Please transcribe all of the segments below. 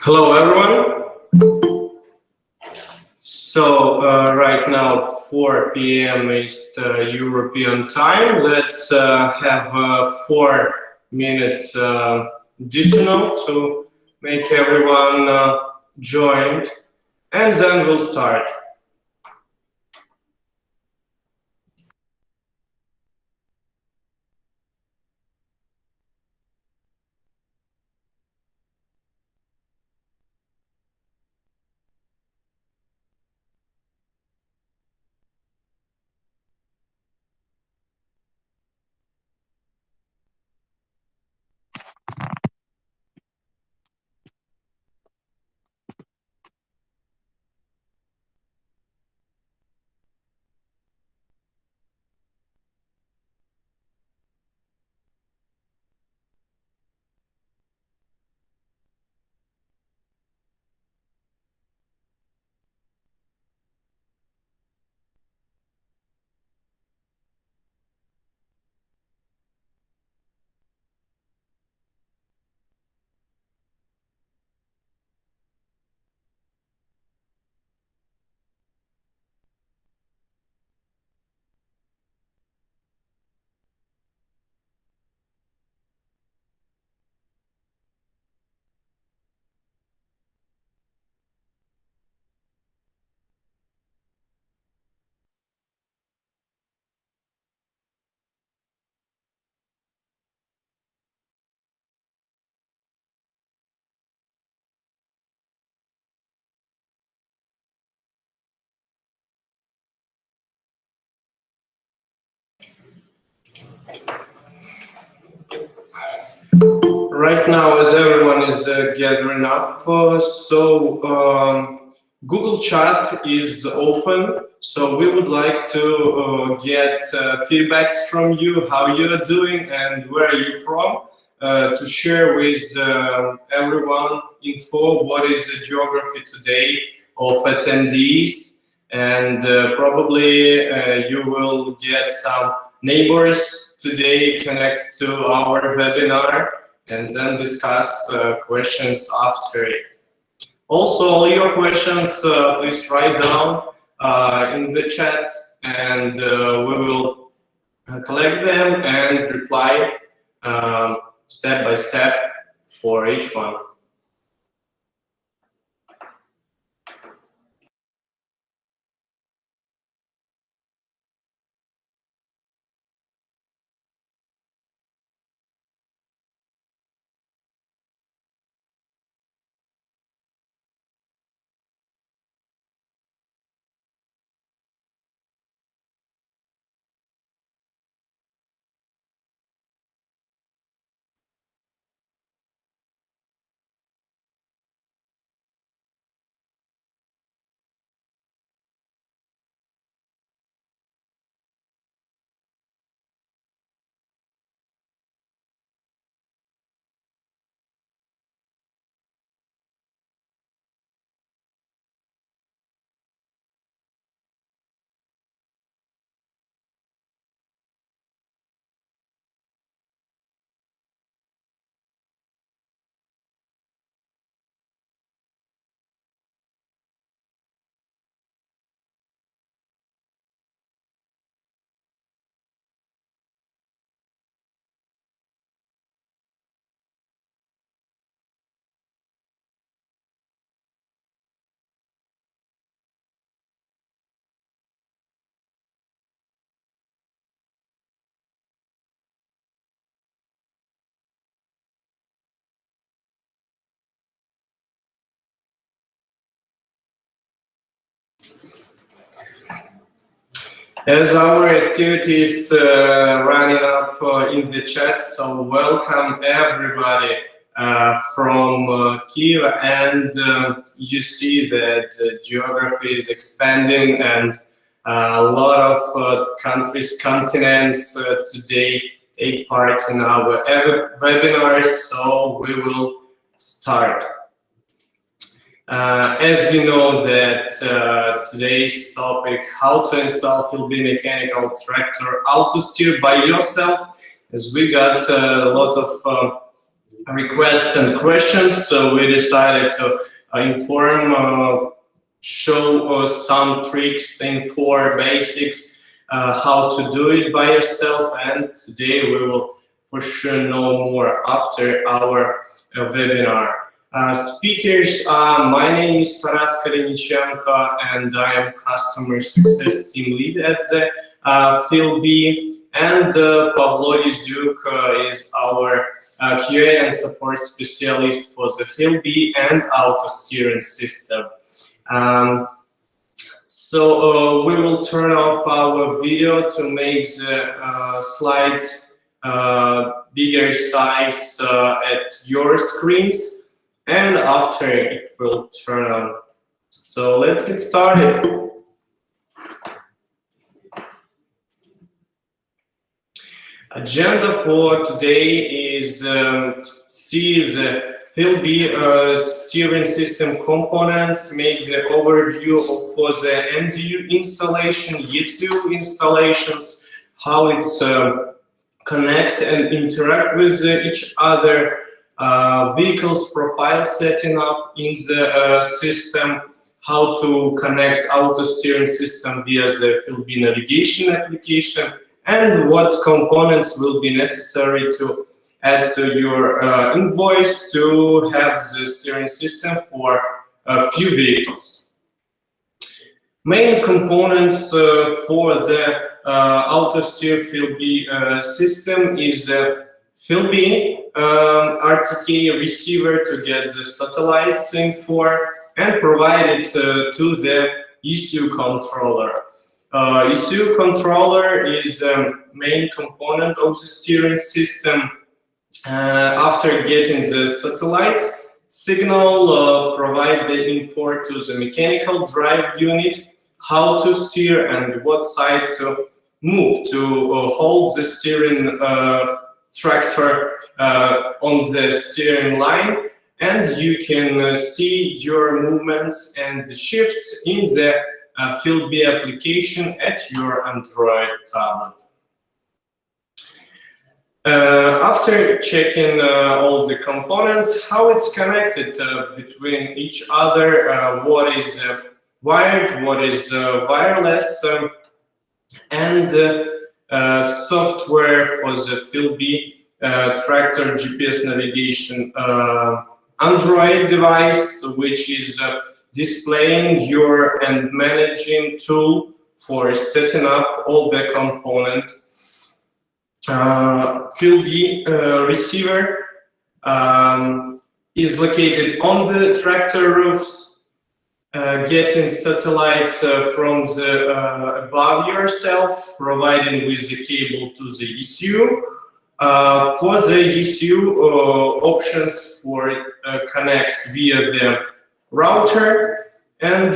Hello everyone. So right now 4 p.m. is the European time. Let's have 4 minutes additional to make everyone join, and then we'll start. Right now, as everyone is gathering up, Google Chat is open, so we would like to get feedbacks from you, how you are doing and where are you from, to share with everyone info what is the geography today of attendees, and probably you will get some neighbors today connected to our webinar, and then discuss questions after it. Also, all your questions, please write down in the chat, and we will collect them and reply step by step for each one. As our activity is running up in the chat, so welcome everybody from Kiev, and you see that geography is expanding, and a lot of countries, continents today take part in our webinars, so we will start. As you know that today's topic, how to install FieldBee mechanical tractor autosteer by yourself, as we got a lot of requests and questions, so we decided to show some tricks in 4 basics, how to do it by yourself, and today we will for sure know more after our webinar. Speakers are, my name is Taras Kalinichenko, and I am Customer Success Team Lead at the FieldBee, and Pavlo Izyuk is our QA and support specialist for the FieldBee and autosteering system. So we will turn off our video to make the slides bigger size at your screens, and after it will turn on. So let's get started. Agenda for today is see the FieldBee steering system components, make the overview for the MDU installation, ECU installations, how it's connect and interact with each other, vehicles profile setting up in the system, how to connect auto steering system via the FieldBee navigation application, and what components will be necessary to add to your invoice to have the steering system for a few vehicles. Main components for the autosteer FieldBee system is FieldBee RTK receiver to get the satellites in for and provide it to the ECU controller. ECU controller is a main component of the steering system. After getting the satellites signal, provide the info to the mechanical drive unit, how to steer and what side to move to hold the steering tractor on the steering line, and you can see your movements and the shifts in the FieldBee application at your Android tablet. After checking all the components, how it's connected between each other, what is wired, what is wireless, and software for the FieldBee tractor GPS navigation Android device, which is displaying your and managing tool for setting up all the components. FieldBee receiver is located on the tractor roofs, getting satellites from the above yourself, providing with the cable to the ECU. For the ECU, options for connect via the router and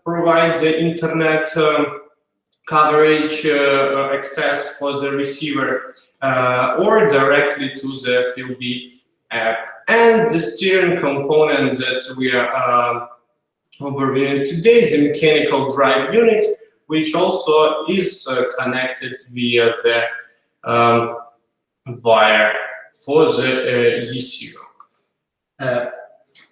provide the internet coverage access for the receiver or directly to the FieldBee app. And the steering component that we are overviewing today is the mechanical drive unit, which also is connected via the wire for the ECU.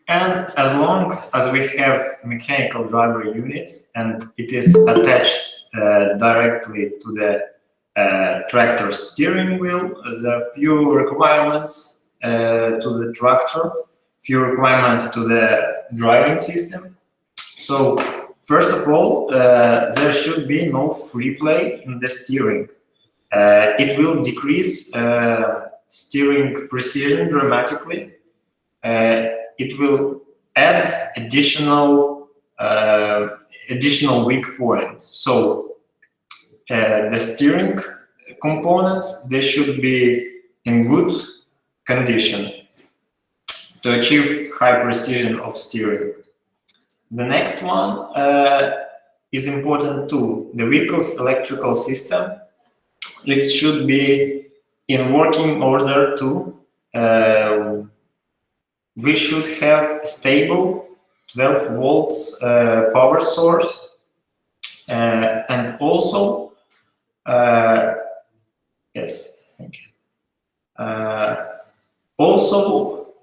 And as long as we have mechanical driver unit and it is attached directly to the tractor steering wheel, there are few requirements to the tractor, few requirements to the driving system. So first of all, there should be no free play in the steering. It will decrease steering precision dramatically. It will add additional weak points. So the steering components, they should be in good condition to achieve high precision of steering. The next one is important too. The vehicle's electrical system, it should be in working order too. We should have stable 12 volts power source, and also yes, thank you. Also,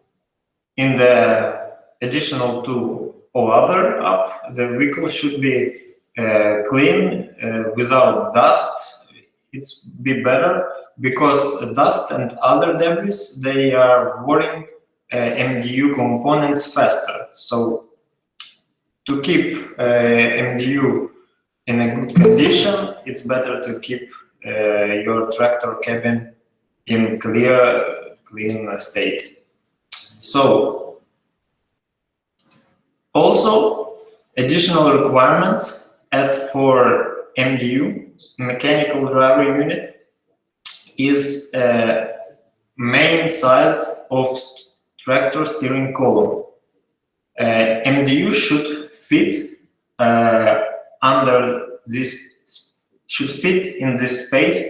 in the additional to all other app, the vehicle should be clean, without dust. It's be better because dust and other debris, they are wearing MDU components faster. So to keep MDU in a good condition, it's better to keep your tractor cabin in clean state. So also additional requirements as for MDU, mechanical driver unit, is main size of tractor steering column. MDU should fit in this space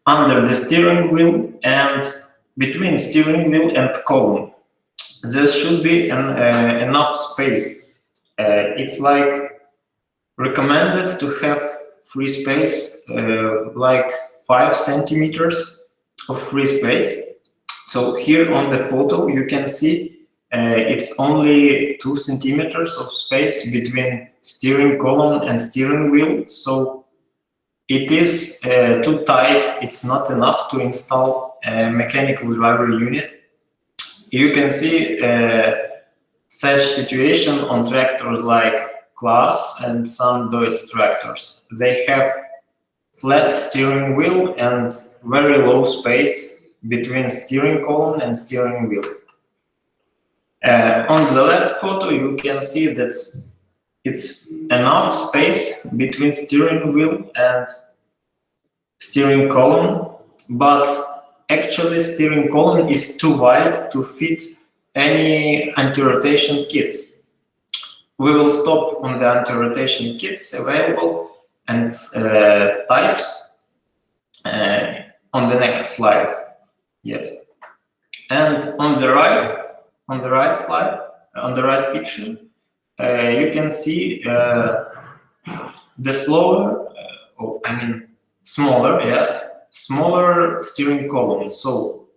under the steering wheel and between steering wheel and column. There should be enough space. It's like recommended to have free space, like 5 centimeters of free space. So here on the photo you can see it's only 2 centimeters of space between steering column and steering wheel. So it is too tight. It's not enough to install a mechanical driver unit. You can see such situation on tractors like Class and some Deutz tractors. They have flat steering wheel and very low space between steering column and steering wheel. On the left photo you can see that it's enough space between steering wheel and steering column, but actually steering column is too wide to fit any anti-rotation kits. We will stop on the anti-rotation kits available and types on the next slide. Yes, and on the right slide, on the right picture, you can see the smaller steering column. So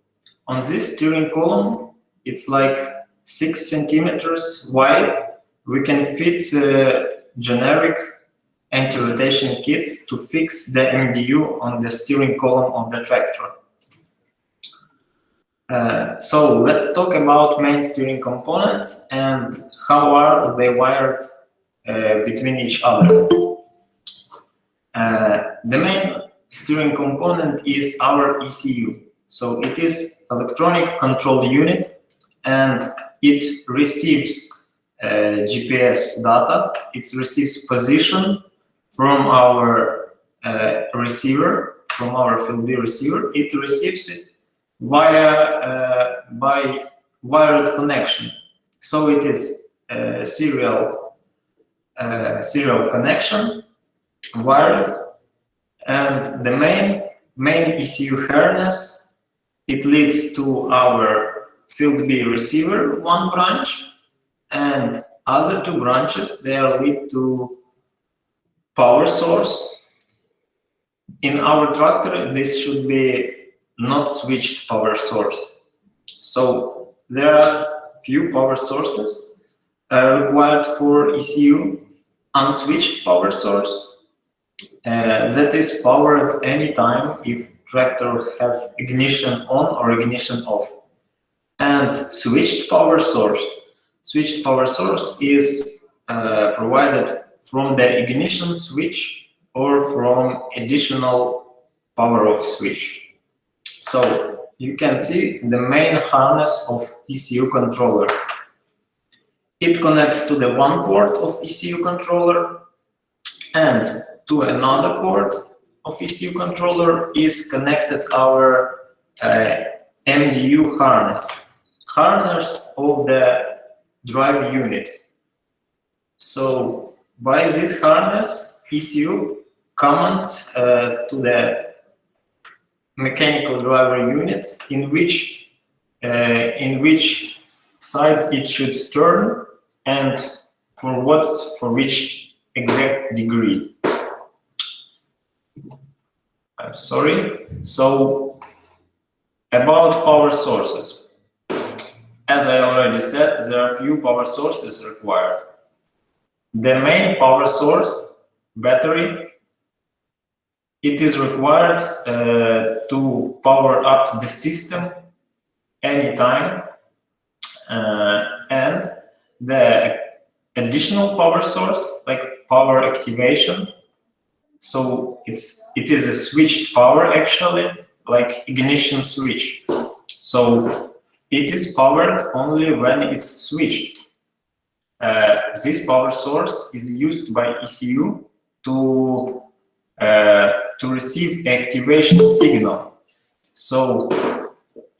on this steering column, it's like 6 centimeters wide. We can fit generic anti-rotation kit to fix the MDU on the steering column of the tractor. So let's talk about main steering components and how are they wired between each other. The main steering component is our ECU. So it is electronic control unit and it receives GPS data. It receives position from our receiver, from our FieldBee receiver. It receives it via by wired connection. So it is serial connection, wired, and the main ECU harness, it leads to our FieldBee receiver, one branch, and other 2 branches, they lead to power source. In our tractor, this should be not switched power source. So there are few power sources required for ECU. Unswitched power source that is powered anytime if tractor has ignition on or ignition off. And switched power source. Switched power source is provided from the ignition switch or from additional power off switch. So you can see the main harness of ECU controller. It connects to the one port of ECU controller, and to another port of ECU controller is connected our MDU harness of the drive unit. So by this harness, ECU commands to the mechanical driver unit in which side it should turn and for which exact degree. I'm sorry. So about power sources. as I already said, there are few power sources required. The main power source, battery, it is required to power up the system anytime, and the additional power source, like power activation, so it is a switched power actually, like ignition switch. So it is powered only when it's switched. This power source is used by ECU to receive activation signal. So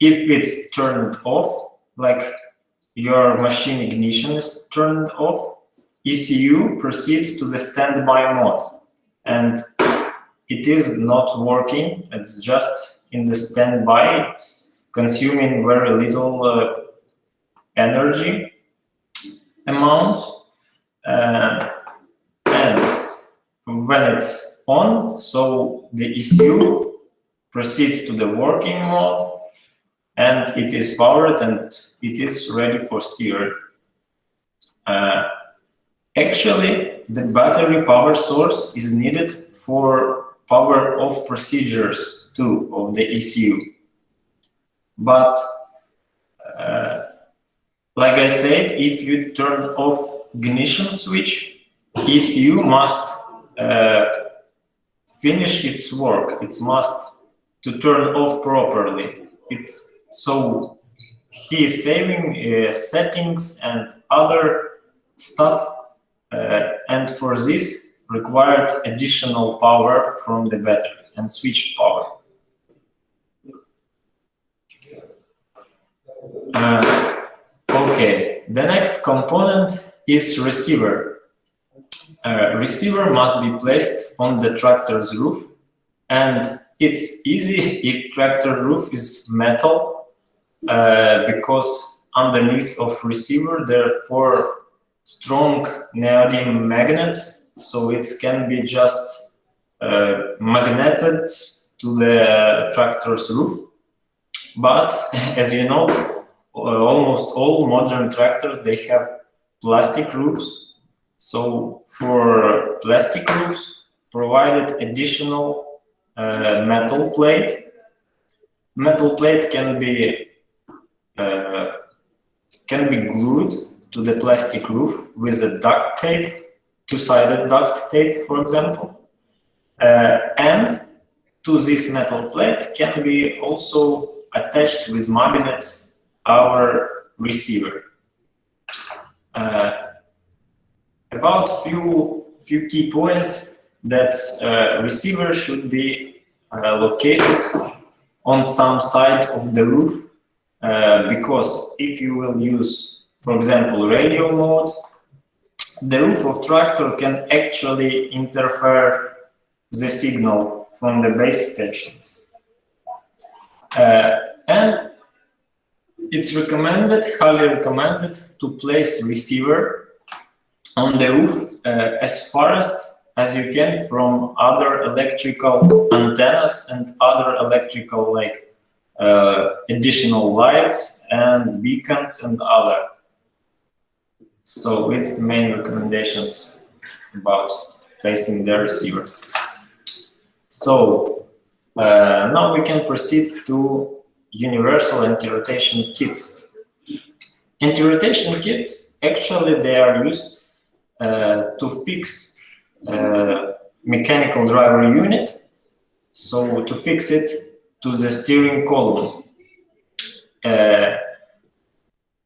if it's turned off, like your machine ignition is turned off, ECU proceeds to the standby mode, and it is not working. It's just in the standby. It's consuming very little energy amount, and when it's on, so the ECU proceeds to the working mode, and it is powered and it is ready for steer. Actually, the battery power source is needed for power off procedures too of the ECU. But like I said, if you turn off ignition switch, ECU must finish its work. It must to turn off properly. So he is saving settings and other stuff, and for this required additional power from the battery and switched power. Okay, the next component is receiver. Receiver must be placed on the tractor's roof, and it's easy if tractor roof is metal, because underneath of receiver there are 4 strong neodymium magnets, so it can be just magneted to the tractor's roof. But as you know, almost all modern tractors, they have plastic roofs. So for plastic roofs, provided additional metal plate. Metal plate can be glued to the plastic roof with a duct tape, 2-sided duct tape, for example. And to this metal plate can be also attached with magnets our receiver. About few key points, that receiver should be located on some side of the roof, because if you will use, for example, radio mode, the roof of tractor can actually interfere the signal from the base stations. And it's recommended, highly recommended, to place receiver on the roof as farthest as you can from other electrical antennas and other electrical, like additional lights and beacons and other. So it's the main recommendations about placing the receiver. So now we can proceed to universal anti-rotation kits. Anti-rotation kits, actually they are used to fix mechanical driver unit, so to fix it to the steering column.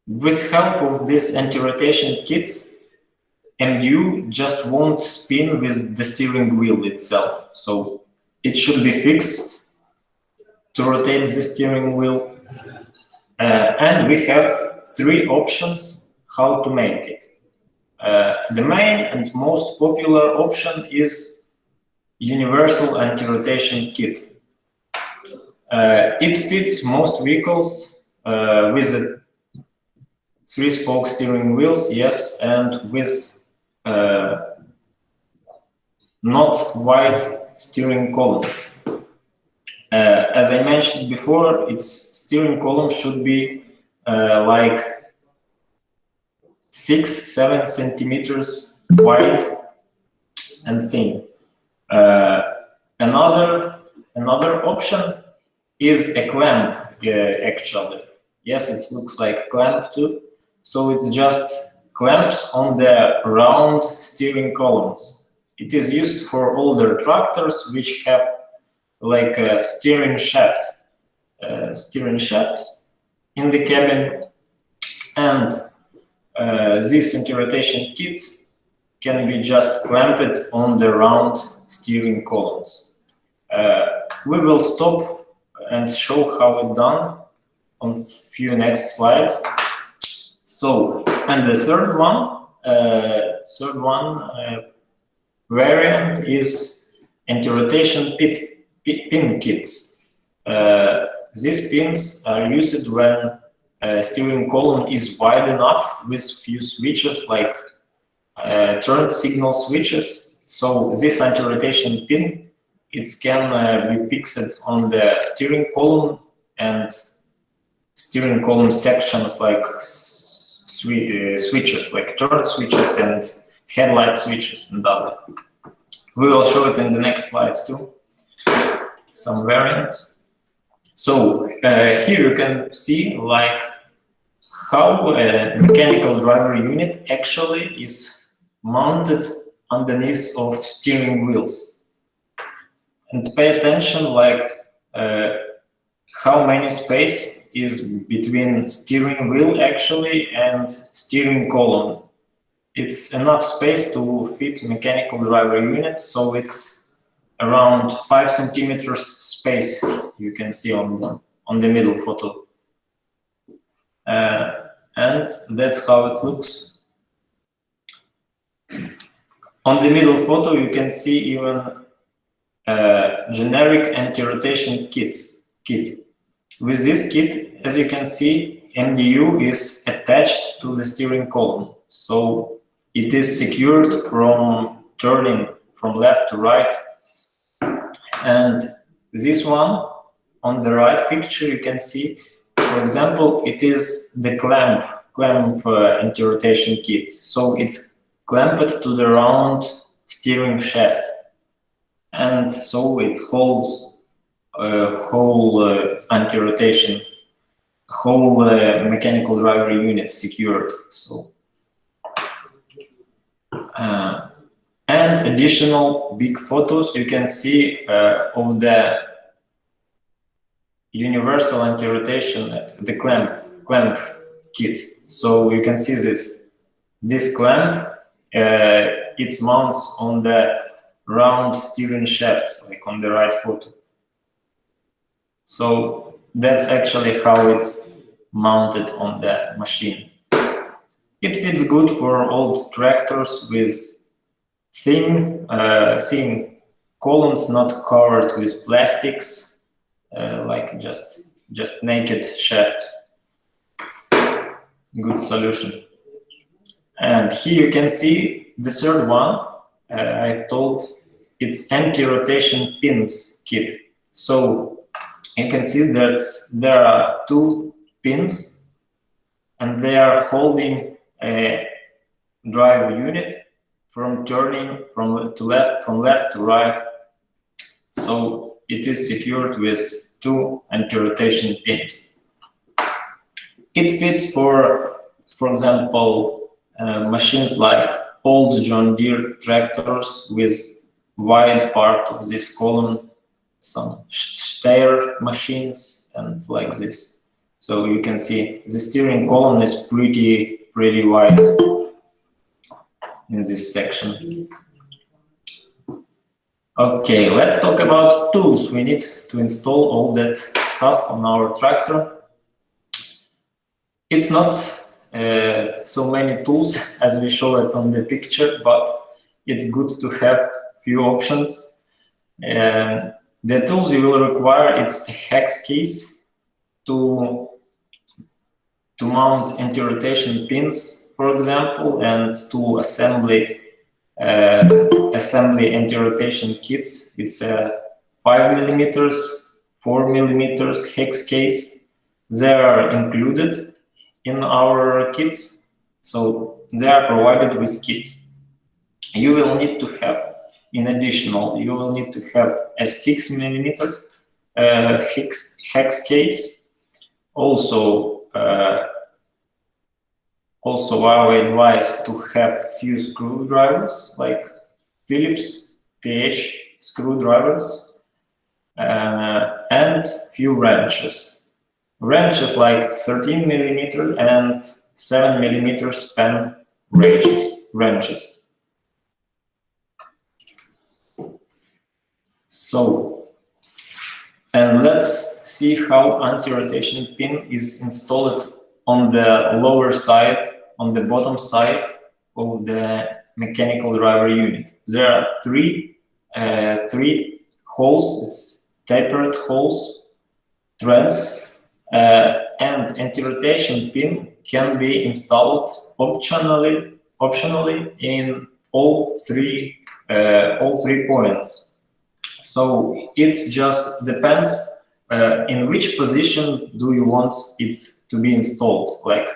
With help of this anti-rotation kits, MDU just won't spin with the steering wheel itself, so it should be fixed to rotate the steering wheel. And we have 3 options how to make it. The main and most popular option is universal anti-rotation kit. It fits most vehicles with a 3-spoke steering wheels, yes, and with not wide steering columns. As I mentioned before, its steering column should be like 6-7 centimeters wide and thin. Another option is a clamp, actually. Yes, it looks like a clamp too. So it's just clamps on the round steering columns. It is used for older tractors which have like a steering shaft in the cabin, and this anti-rotation kit can be just clamped on the round steering columns. We will stop and show how it's done on a few next slides. So, and the third one variant is anti-rotation pin kits. These pins are used when steering column is wide enough with few switches like turn signal switches. So this anti-rotation pin, it can be fixed on the steering column and steering column sections like switches, like turn switches and headlight switches and other. We will show it in the next slides too, some variants. So here you can see like how a mechanical driver unit actually is mounted underneath of steering wheels. And pay attention like how many space is between steering wheel actually and steering column. It's enough space to fit mechanical driver unit, so it's around 5 centimeters space you can see on the middle photo. And that's how it looks. On the middle photo you can see even generic anti-rotation kit. With this kit, as you can see, MDU is attached to the steering column, so it is secured from turning from left to right. And this one on the right picture you can see, for example, it is the clamp anti-rotation kit. So it's clamped to the round steering shaft, and so it holds a whole anti-rotation, whole mechanical driver unit secured. So and additional big photos you can see of the universal anti-rotation, the clamp kit. So you can see this clamp, it mounts on the round steering shafts, like on the right photo. So that's actually how it's mounted on the machine. It fits good for old tractors with thin columns not covered with plastics, like just naked shaft. Good solution. And here you can see the third one. I've told it's anti-rotation pins kit. So you can see that there are 2 pins, and they are holding a drive unit from turning from left to right. So it is secured with 2 anti-rotation pins. It fits for example, machines like old John Deere tractors with wide part of this column, some Steyr machines, and like this. So you can see the steering column is pretty wide in this section. Okay, let's talk about tools we need to install all that stuff on our tractor. It's not so many tools as we show it on the picture, but it's good to have few options. The tools you will require is a hex case to mount anti-rotation pins, for example, and to assembly anti-rotation kits. It's a 5mm, 4mm hex case. They are included in our kits. So they are provided with kits. You will need to have, in additional, you will need to have a 6 mm hex case. Also, I would advise to have few screwdrivers, like Phillips PH screwdrivers, and few wrenches. Wrenches like 13 mm and 7 mm span wrenches. So, and let's see how anti-rotation pin is installed on the lower side, on the bottom side of the mechanical driver unit. There are three holes, it's tapered holes, threads, and anti-rotation pin can be installed optionally in all three points. So it just depends in which position do you want it to be installed, like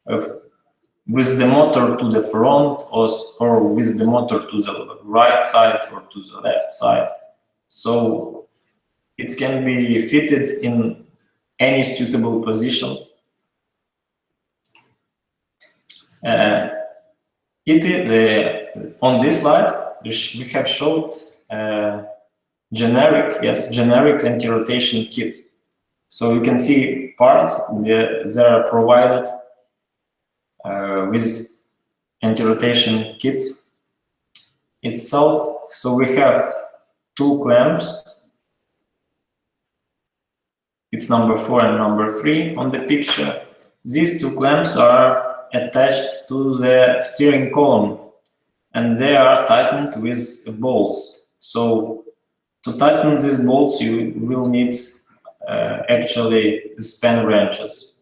with the motor to the front or with the motor to the right side or to the left side. So it can be fitted in any suitable position. On this slide, we have showed generic anti-rotation kit. So you can see parts that are provided with anti-rotation kit itself. So we have two clamps. It's number 4 and number 3 on the picture. These two clamps are attached to the steering column and they are tightened with bolts. So to tighten these bolts, you will need actually span wrenches,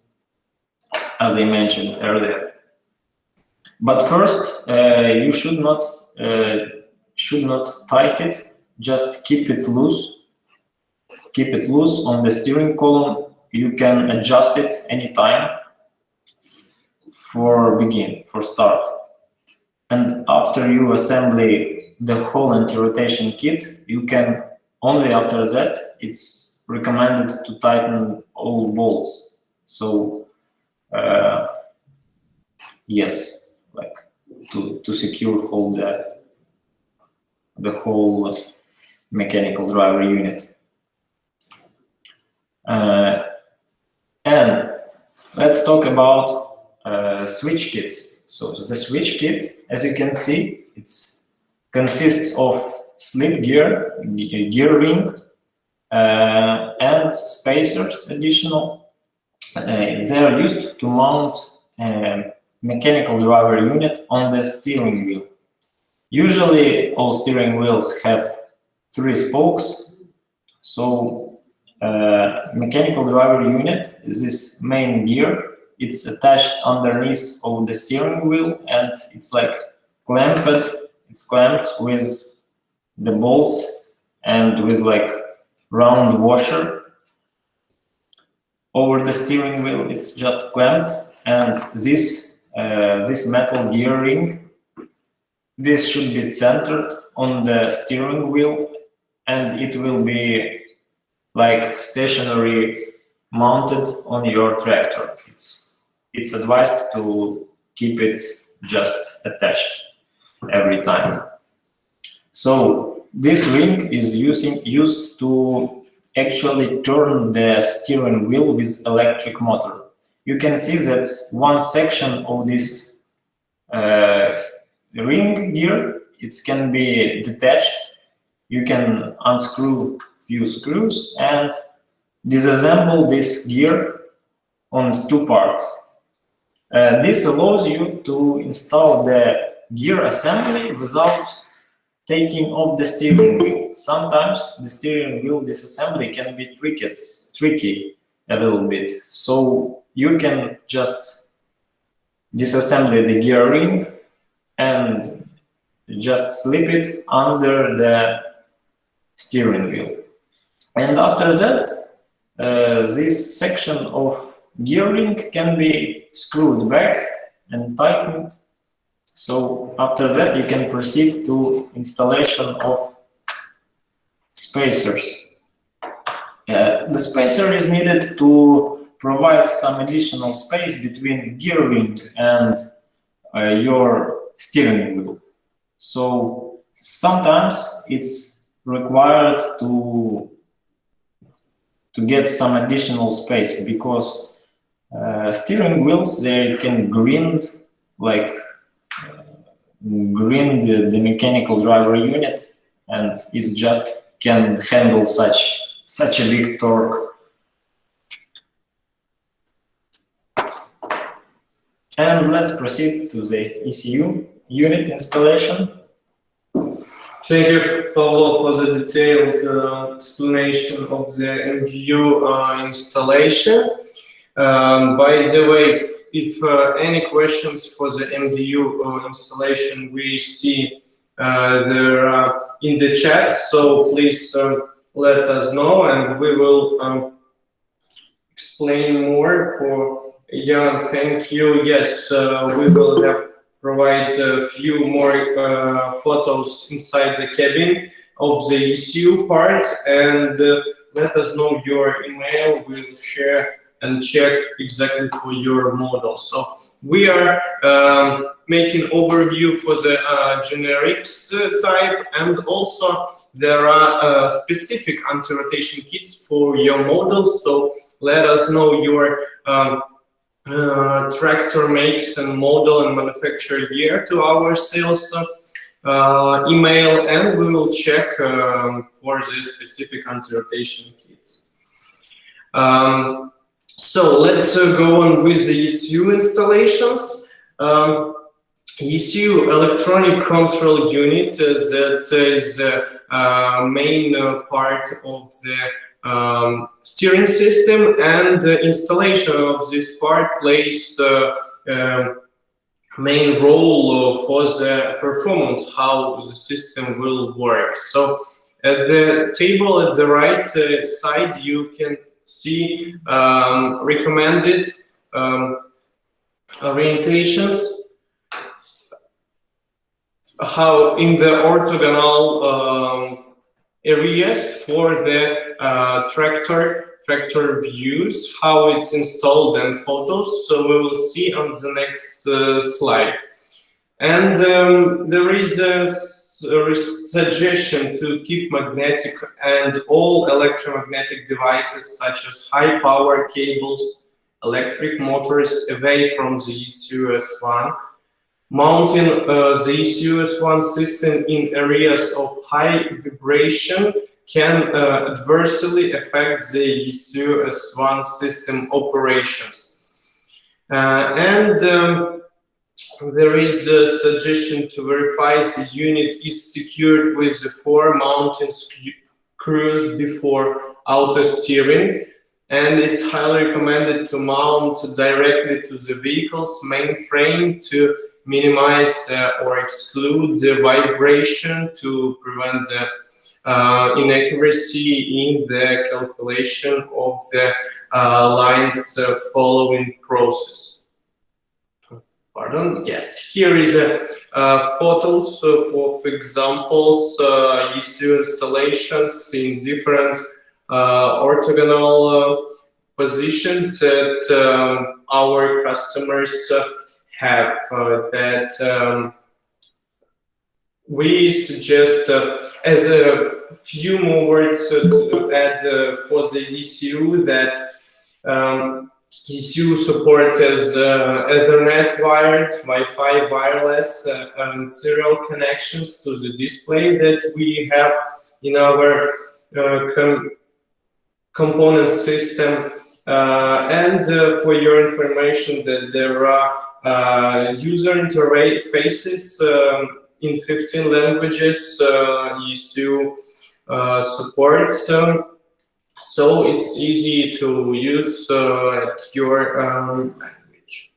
as I mentioned earlier. But first, you should not tighten it. Just keep it loose. Keep it loose on the steering column. You can adjust it anytime for start. And after you assemble the whole anti-rotation kit, you can only after that it's recommended to tighten all bolts. So yes, like to secure hold the whole mechanical driver unit. And let's talk about switch kits. So the switch kit, as you can see, it consists of slip gear, gear ring, and spacers additional. They are used to mount a mechanical driver unit on the steering wheel. Usually all steering wheels have 3 spokes. So mechanical driver unit is this main gear. It's attached underneath of the steering wheel and it's like clamped. It's clamped with the bolts and with like round washer over the steering wheel. It's just clamped, and this metal gear ring, this should be centered on the steering wheel, and it will be like stationary mounted on your tractor. It's advised to keep it just attached every time. So this ring is used to actually turn the steering wheel with electric motor. You can see that one section of this ring gear, it can be detached. You can unscrew few screws and disassemble this gear on 2 parts. This allows you to install the gear assembly without taking off the steering wheel. Sometimes the steering wheel disassembly can be tricky a little bit. So you can just disassemble the gear ring and just slip it under the steering wheel. And after that, this section of gear ring can be screwed back and tightened So after that, you can proceed to installation of spacers. The spacer is needed to provide some additional space between gear ring and your steering wheel. So sometimes it's required to get some additional space because steering wheels, they can grind the mechanical driver unit, and it just can handle such a big torque. And let's proceed to the ECU unit installation. Thank you, Pavlo, for the detailed explanation of the MDU installation. By the way, if any questions for the MDU installation, we see there in the chat, so please let us know, and we will explain more. For Jan, thank you. Yes, we will provide a few more photos inside the cabin of the ECU part, and let us know your email. We'll share and check exactly for your model. So we are making overview for the generics type, and also there are specific anti-rotation kits for your models. So let us know your tractor makes and model and manufacturer year to our sales email, and we will check for the specific anti-rotation kits. So let's go on with the ECU installations. ECU, electronic control unit, that is main part of the steering system, and installation of this part plays main role for the performance, how the system will work. So at the table at the right side, you can see recommended orientations, how in the orthogonal areas for the tractor views, how it's installed, and photos. So we will see on the next slide. And there is a suggestion to keep magnetic and all electromagnetic devices such as high power cables, electric motors away from the ECU-S1. Mounting the ECU-S1 system in areas of high vibration can adversely affect the ECU-S1 system operations. There is a suggestion to verify the unit is secured with the 4 mounting screws before auto steering, and it's highly recommended to mount directly to the vehicle's main frame to minimize or exclude the vibration, to prevent the inaccuracy in the calculation of the lines following process. Pardon. Yes, here is photos of examples, ECU installations in different orthogonal positions that our customers have. That we suggest as a few more words to add for the ECU, that ECU supports Ethernet wired, Wi-Fi wireless, and serial connections to the display that we have in our component system. And for your information, that there are user interfaces in 15 languages ECU supports. So it's easy to use at your language.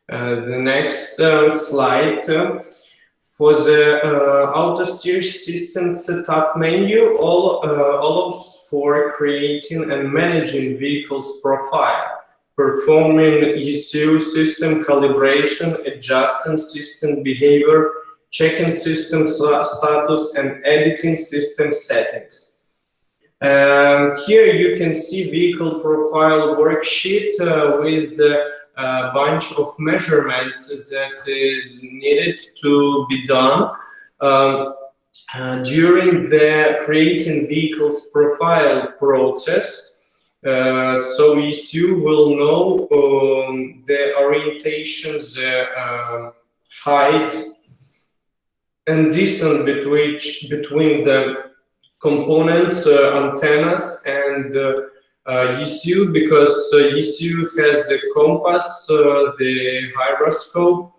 The next slide. For the autosteer system setup menu, allows for creating and managing vehicle's profile, performing ECU system calibration, adjusting system behavior, checking system status, and editing system settings. And here you can see vehicle profile worksheet with a bunch of measurements that is needed to be done during the creating vehicles profile process. So ECU will know the orientations, height, and distance between the components, antennas, and ECU, because ECU has the compass, the gyroscope,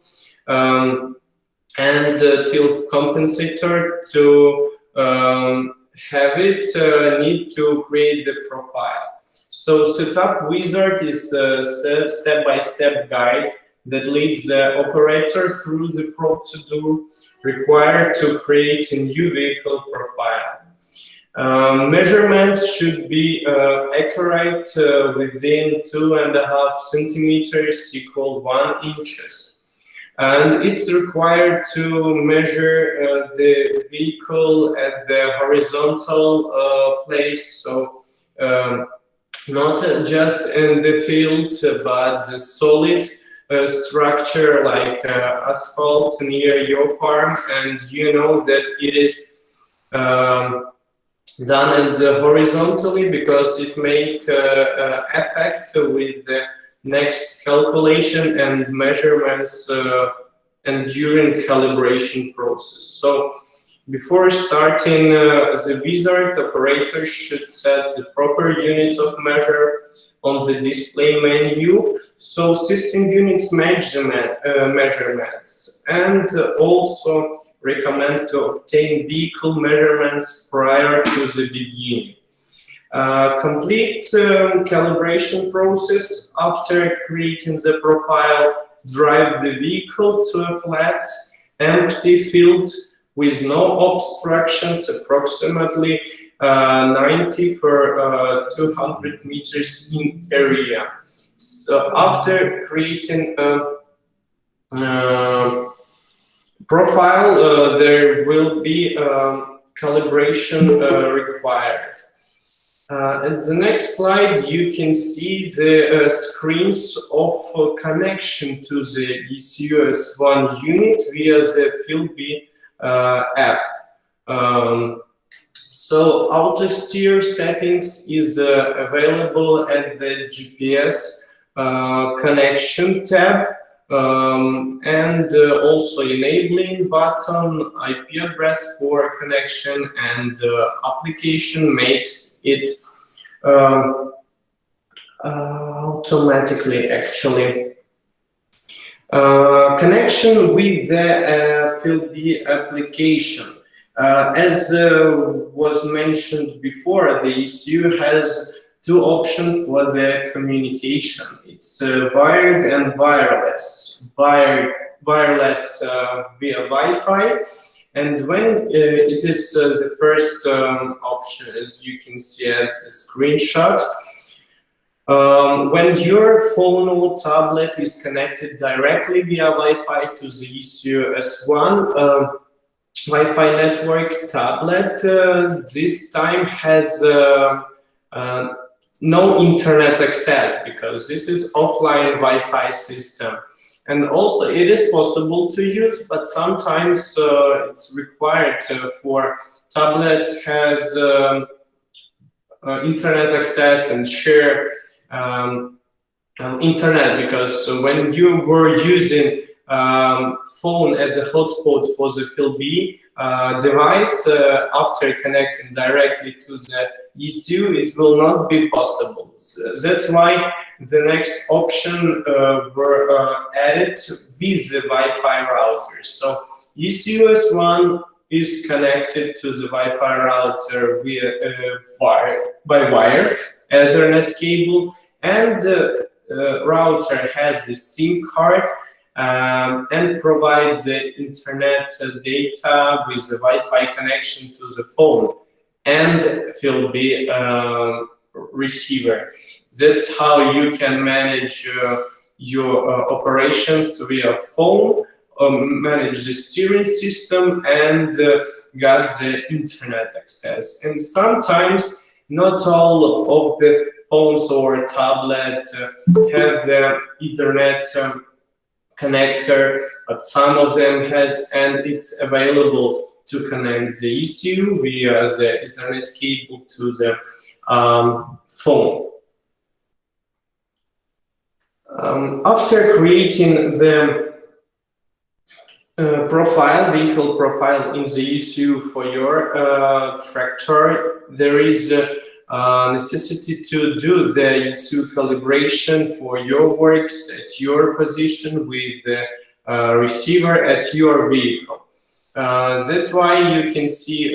and tilt compensator. To have it, need to create the profile. So setup wizard is a step-by-step guide that leads the operator through the procedure required to create a new vehicle profile. Measurements should be accurate within 2.5 centimeters equal 1 inches. And it's required to measure the vehicle at the horizontal place, so not just in the field, but the solid structure like asphalt near your farm, and you know that it is done at the horizontally because it make effect with the next calculation and measurements and during calibration process. So before starting the wizard, operators should set the proper units of measure on the display menu, so system units match the measurements, and also recommend to obtain vehicle measurements prior to the beginning. Complete calibration process after creating the profile. Drive the vehicle to a flat, empty field with no obstructions, approximately 90 per 200 meters in area. So after creating a profile, there will be calibration required. At the next slide, you can see the screens of connection to the ECUS1 unit via the FieldBee app. So autosteer settings is available at the GPS connection tab, and also enabling button, IP address for connection, and application makes it automatically actually. Connection with the FieldBee application. As was mentioned before, the ECU has two options for the communication. It's wired and wireless. Wireless via Wi-Fi, and when it is the first option, as you can see at the screenshot, when your phone or tablet is connected directly via Wi-Fi to the ECUS1 Wi-Fi network, tablet this time has no internet access because this is offline Wi-Fi system. And also it is possible to use, but sometimes it's required for tablet has internet access and share internet, because when you were using phone as a hotspot for the FieldBee device, after connecting directly to the ECU, it will not be possible. So that's why the next option were added with the Wi-Fi router. So ECUS1 is connected to the Wi-Fi router via by wire, Ethernet cable, and the router has the SIM card and provides the internet data with the Wi-Fi connection to the phone and FieldBee receiver. That's how you can manage your operations via phone, manage the steering system, and got the internet access. And sometimes not all of the phones or tablet have the Ethernet connector, but some of them has, and it's available to connect the ECU via the Ethernet cable to the phone. After creating the vehicle profile in the ECU for your tractor, there is a necessity to do the ECU calibration for your works at your position with the receiver at your vehicle. That's why you can see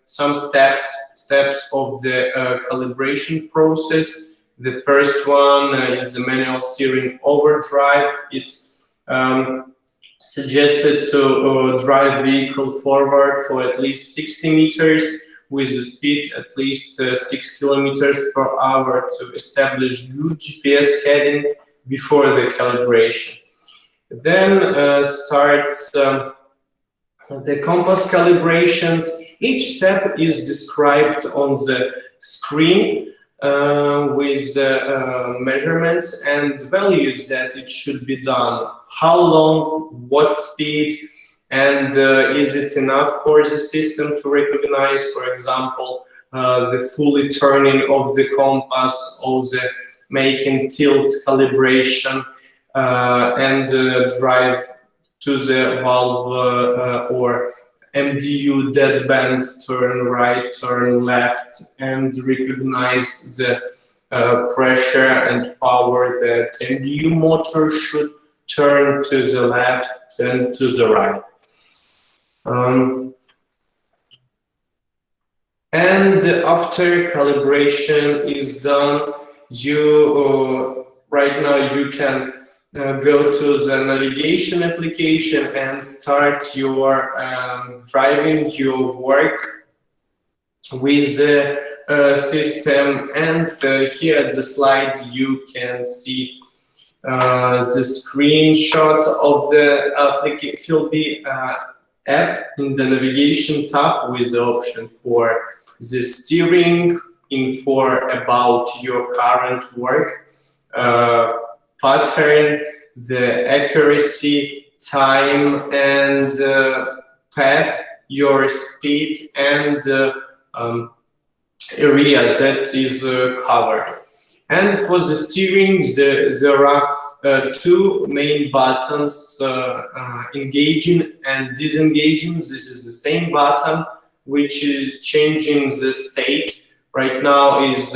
some steps of the calibration process. The first one is the manual steering overdrive. It's suggested to drive vehicle forward for at least 60 meters with a speed at least 6 kilometers per hour to establish good GPS heading before the calibration. Then starts the compass calibrations. Each step is described on the screen with measurements and values that it should be done. How long, what speed, and is it enough for the system to recognize, for example, the fully turning of the compass or the making tilt calibration and drive to the valve or MDU deadband, turn right, turn left, and recognize the pressure and power that MDU motor should turn to the left and to the right. And after calibration is done, you right now you can go to the navigation application and start your driving your work with the system. And here at the slide you can see the screenshot of the FieldBee app in the navigation tab with the option for the steering, info about your current work, pattern, the accuracy, time, and path, your speed, and area that is covered. And for the steering, there are two main buttons, engaging and disengaging. This is the same button which is changing the state. Right now is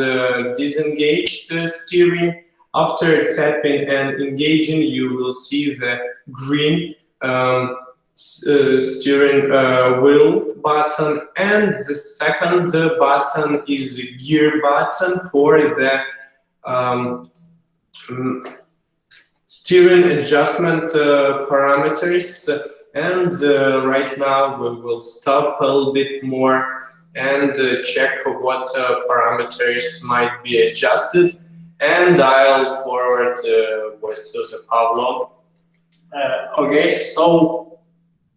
disengaged steering. After tapping and engaging, you will see the green steering wheel button, and the second button is a gear button for the steering adjustment parameters. And right now we will stop a little bit more and check what parameters might be adjusted. And I'll forward voice to the Pablo. Okay, so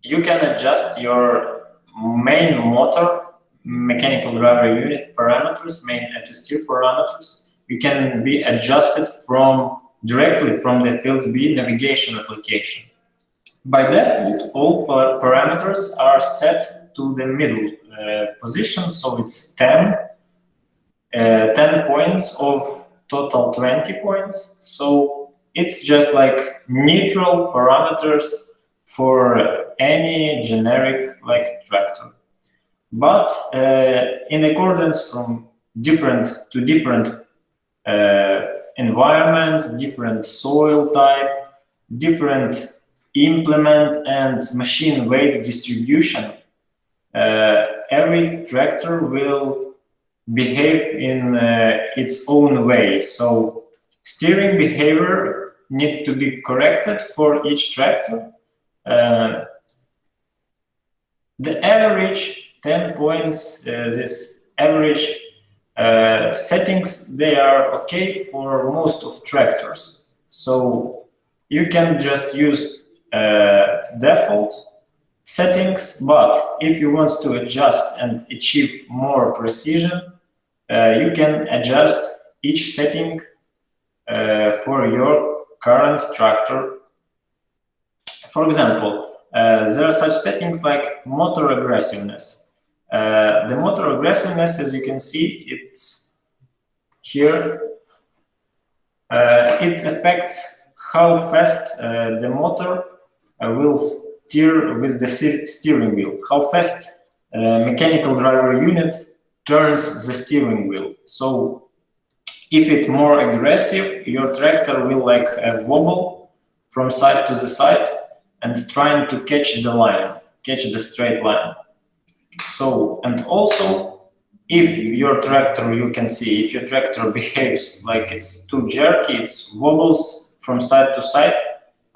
you can adjust your main motor mechanical driver unit parameters, main autosteer parameters. You can be adjusted directly from the FieldBee navigation application. By default, all parameters are set to the middle position, so it's 10 points of total 20 points. So it's just like neutral parameters for any generic like tractor. But in accordance from different to different environment, different soil type, different implement and machine weight distribution, every tractor will behave in its own way. So steering behavior needs to be corrected for each tractor. The average 10 points, this average settings, they are okay for most of tractors. So you can just use default settings, but if you want to adjust and achieve more precision, you can adjust each setting for your current tractor. For example, there are such settings like motor aggressiveness. The motor aggressiveness, as you can see, it's here. It affects how fast the motor will steer with the steering wheel, how fast mechanical driver unit turns the steering wheel. So if it's more aggressive, your tractor will like wobble from side to the side and trying to catch the line, catch the straight line. So, and also, if your tractor, you can see, if your tractor behaves like it's too jerky, it wobbles from side to side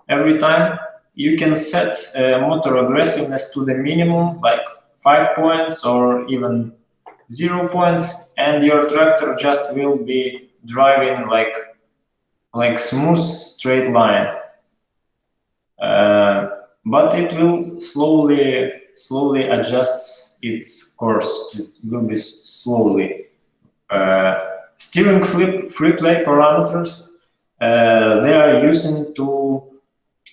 every time, you can set motor aggressiveness to the minimum, like 5 points or even 0 points, and your tractor just will be driving like smooth straight line. But it will slowly adjust its course. It will be slowly. Steering free play parameters, they are using to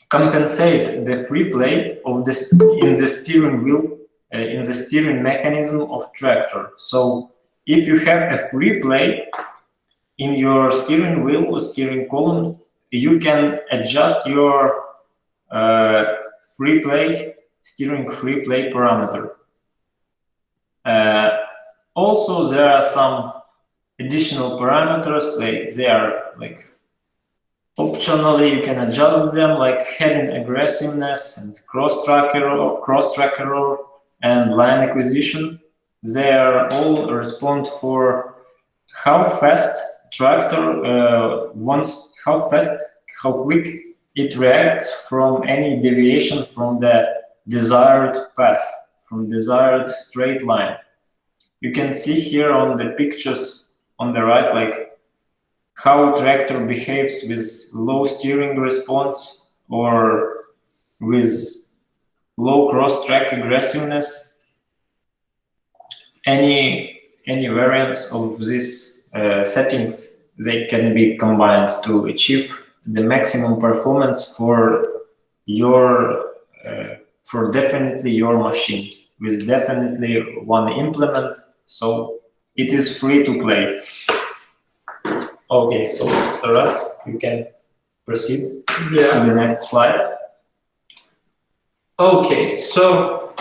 compensate the free play of in the steering wheel, in the steering mechanism of tractor. So if you have a free play in your steering wheel or steering column, you can adjust your steering free play parameter. Also, there are some additional parameters, they are like optionally you can adjust them, like heading aggressiveness and cross-tracker and line acquisition. They are all respond for how fast tractor how quick it reacts from any deviation from the desired path, from desired straight line. You can see here on the pictures on the right, like how tractor behaves with low steering response or with low cross-track aggressiveness. Any variants of these settings, they can be combined to achieve the maximum performance for your for definitely your machine with definitely one implement. So it is free to play. Okay, so Taras, you can proceed to the next slide. Okay, so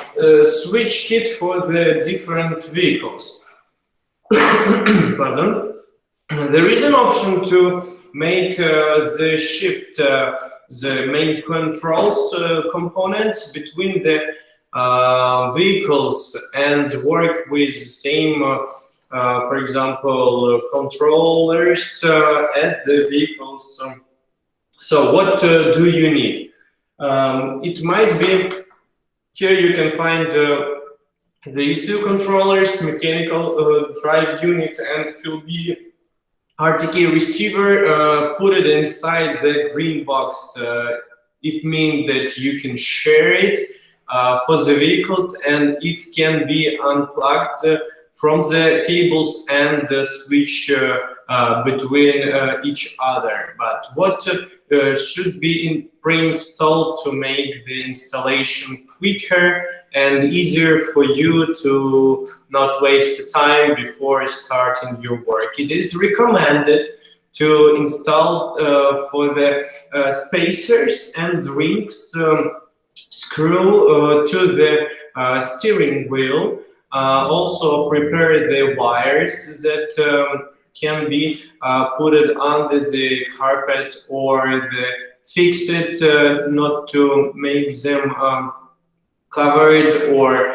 switch kit for the different vehicles. Pardon. There is an option to make the shift, the main controls components between the vehicles and work with the same, for example, controllers at the vehicles. So what do you need? It might be, here you can find the ECU controllers, mechanical drive unit, and FieldBee RTK receiver. Put it inside the green box. It means that you can share it for the vehicles, and it can be unplugged from the cables and switch between each other. But what should be pre-installed to make the installation quicker and easier for you to not waste time before starting your work? It is recommended to install for the spacers and rings screw to the steering wheel. Also prepare the wires that can be put it under the carpet or fix it not to make them covered or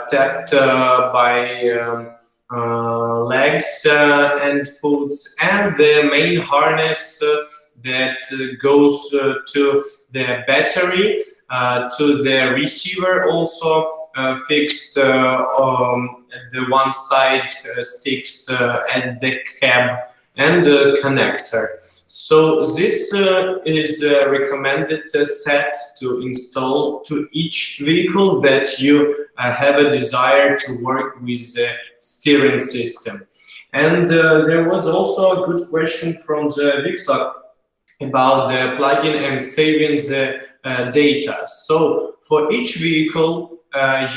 tapped by legs and foots, and the main harness that goes to the battery, to the receiver, also fixed at the one side sticks at the cab and the connector. So this is a recommended set to install to each vehicle that you have a desire to work with the steering system. And there was also a good question from the Victor about the plugin and saving the data. So for each vehicle,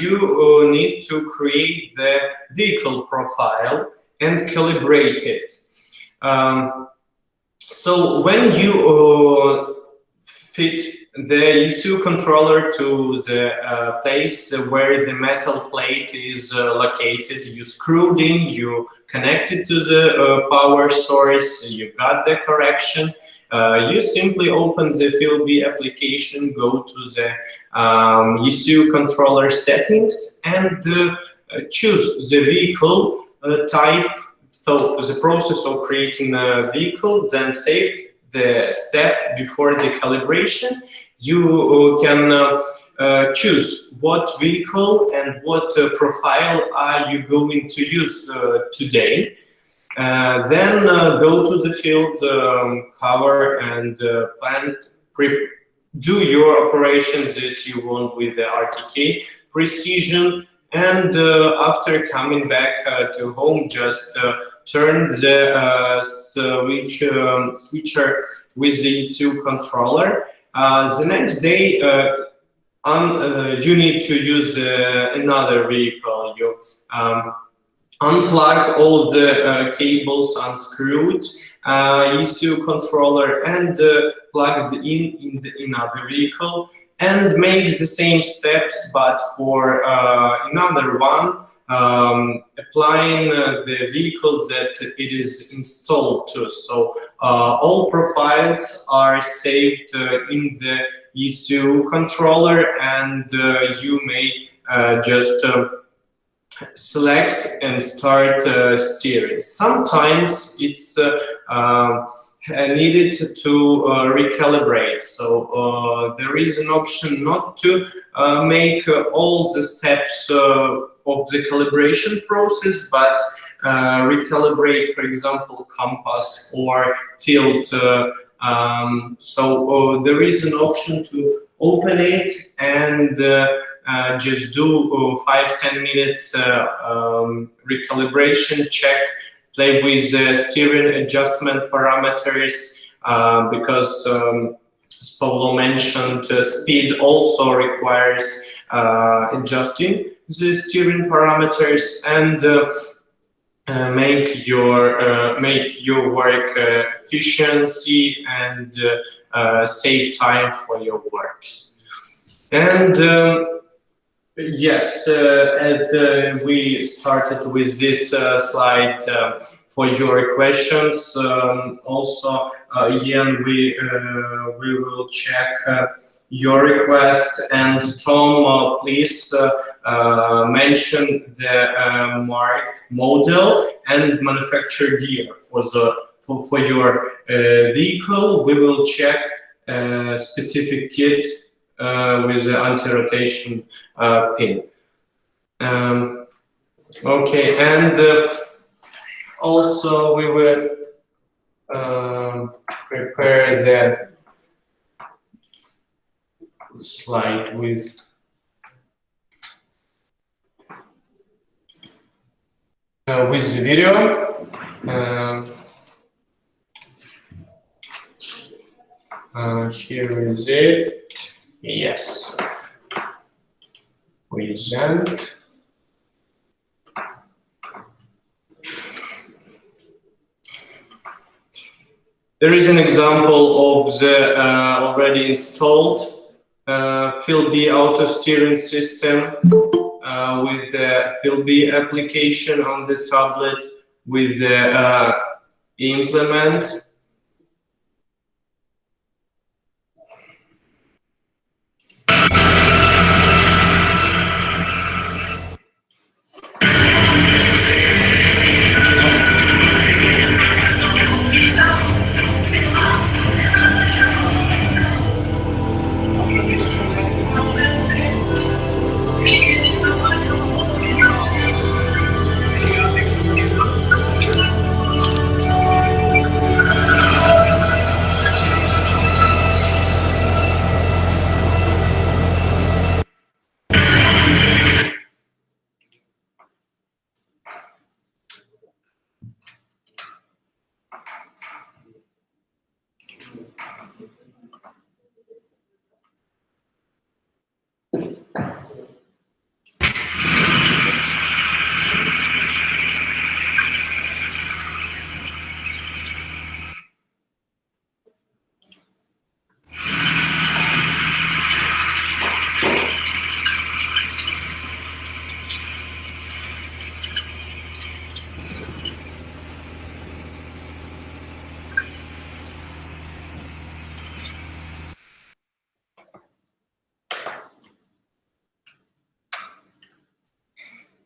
you need to create the vehicle profile and calibrate it. So when you fit the ECU controller to the place where the metal plate is located, you screwed in, you connected to the power source, you got the correction. You simply open the FieldBee application, go to the ECU controller settings, and choose the vehicle type. So the process of creating a vehicle, then saved the step before the calibration. You can choose what vehicle and what profile are you going to use today. Then go to the field, cover and plant, do your operations that you want with the RTK precision, and after coming back to home, just turn the switcher with the ECU controller. The next day, you need to use another vehicle. You unplug all the cables, unscrewed ECU controller, and plugged in another vehicle, and make the same steps, but for another one, applying the vehicle that it is installed to. So all profiles are saved in the ECU controller, and you may just select and start steering. Sometimes it's needed to recalibrate. So there is an option not to make all the steps of the calibration process, but recalibrate, for example, compass or tilt. So there is an option to open it and just do 5-10 minutes recalibration check, play with steering adjustment parameters, because as Pavlo mentioned, speed also requires adjusting the steering parameters, and make your work efficiency and save time for your works. And yes, as we started with this slide for your questions, also Ian, we will check your request, and Tom, please mention the marked model and manufacturer year for your vehicle. We will check specific kit with the anti-rotation pin. Okay, and also we will prepare the slide with the video. Here is it. Yes. Present. There is an example of the already installed FieldBee auto steering system with the FieldBee application on the tablet with the implement.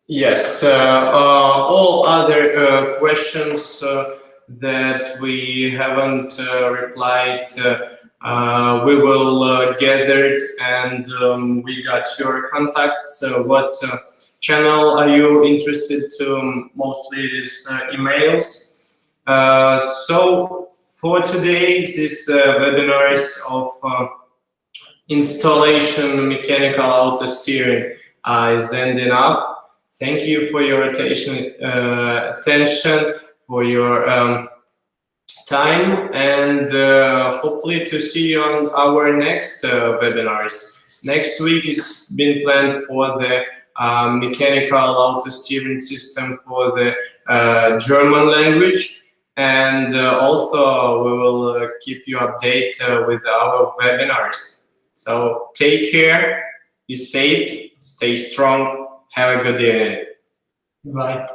Yes, all other questions that we haven't replied, we will gather it, and we got your contacts. What channel are you interested to? Mostly it is emails. So for today, this webinar is of installation mechanical auto steering is ending up. Thank you for your attention, for your time, and hopefully to see you on our next webinars. Next week is been planned for the mechanical auto steering system for the German language, and also we will keep you updated with our webinars. So take care, be safe, stay strong, have a good evening. Bye.